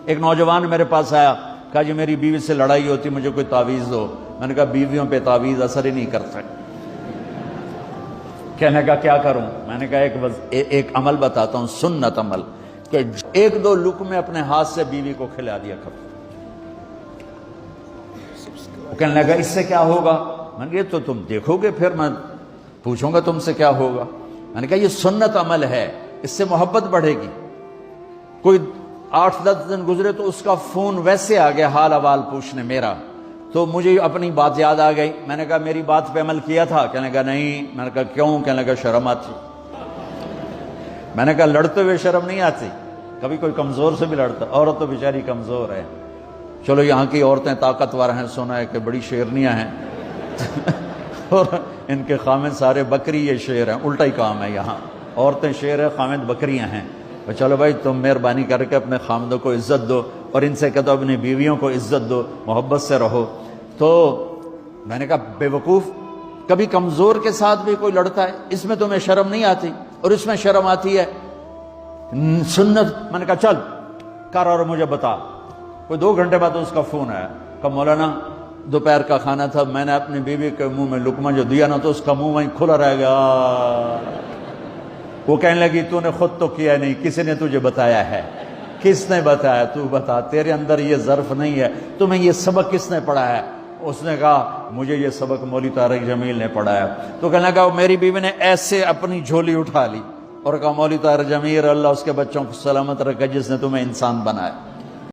ایک نوجوان میرے پاس آیا، کہا جی میری بیوی سے لڑائی ہوتی، مجھے کوئی تعویذ دو۔ میں نے کہا بیویوں پہ تعویذ اثر ہی نہیں کرتا۔ کہنے کا کیا کروں؟ میں نے کہا ایک عمل بتاتا ہوں، سنت عمل، کہ ایک دو لقمے اپنے ہاتھ سے بیوی کو کھلا دیا کرو۔ وہ کہنے لگا اس سے کیا ہوگا؟ میں نے کہا یہ تو تم دیکھو گے، پھر میں پوچھوں گا تم سے کیا ہوگا۔ میں نے کہا یہ سنت عمل ہے، اس سے محبت بڑھے گی۔ کوئی 8-10 دن گزرے تو اس کا فون ویسے آ گیا حال احوال پوچھنے میرا، تو مجھے اپنی بات یاد آ گئی۔ میں نے کہا میری بات پہ عمل کیا تھا؟ کہنے لگا نہیں۔ میں نے کہا کیوں؟ کہنے لگا شرم آتی۔ میں نے کہا لڑتے ہوئے شرم نہیں آتی؟ کبھی کوئی کمزور سے بھی لڑتا، عورت تو بیچاری کمزور ہے۔ چلو یہاں کی عورتیں طاقتور ہیں، سنا ہے کہ بڑی شیرنیاں ہیں اور ان کے خامد سارے بکری یہ شیر ہیں، الٹا ہی کام ہے یہاں، عورتیں شیر ہیں، خامد بکریاں ہیں۔ چلو بھائی تم مہربانی کر کے اپنے خامدوں کو عزت دو، اور ان سے کہتا اپنی بیویوں کو عزت دو، محبت سے رہو۔ تو میں نے کہا بے وقوف، کبھی کمزور کے ساتھ بھی کوئی لڑتا ہے، اس میں تمہیں شرم نہیں آتی؟ اور اس میں شرم آتی ہے سنت۔ میں نے کہا چل کر اور مجھے بتا۔ کوئی 2 گھنٹے بعد اس کا فون آیا، کہا مولانا دوپہر کا کھانا تھا، میں نے اپنی بیوی کے منہ میں لقمہ جو دیا نا تو اس کا منہ وہیں کھلا رہ گیا۔ وہ کہنے لگی تو نے خود تو کیا نہیں، کسی نے تجھے بتایا ہے؟ کس نے بتایا؟ تو بتا، تیرے اندر یہ ظرف نہیں ہے، تمہیں یہ سبق کس نے پڑھایا ہے؟ اس نے کہا مجھے یہ سبق مولوی طارق جمیل نے پڑھایا۔ تو کہنے لگا میری بیوی نے ایسے اپنی جھولی اٹھا لی اور کہا مولوی طارق جمیل اللہ اس کے بچوں کو سلامت رکھے جس نے تمہیں انسان بنایا۔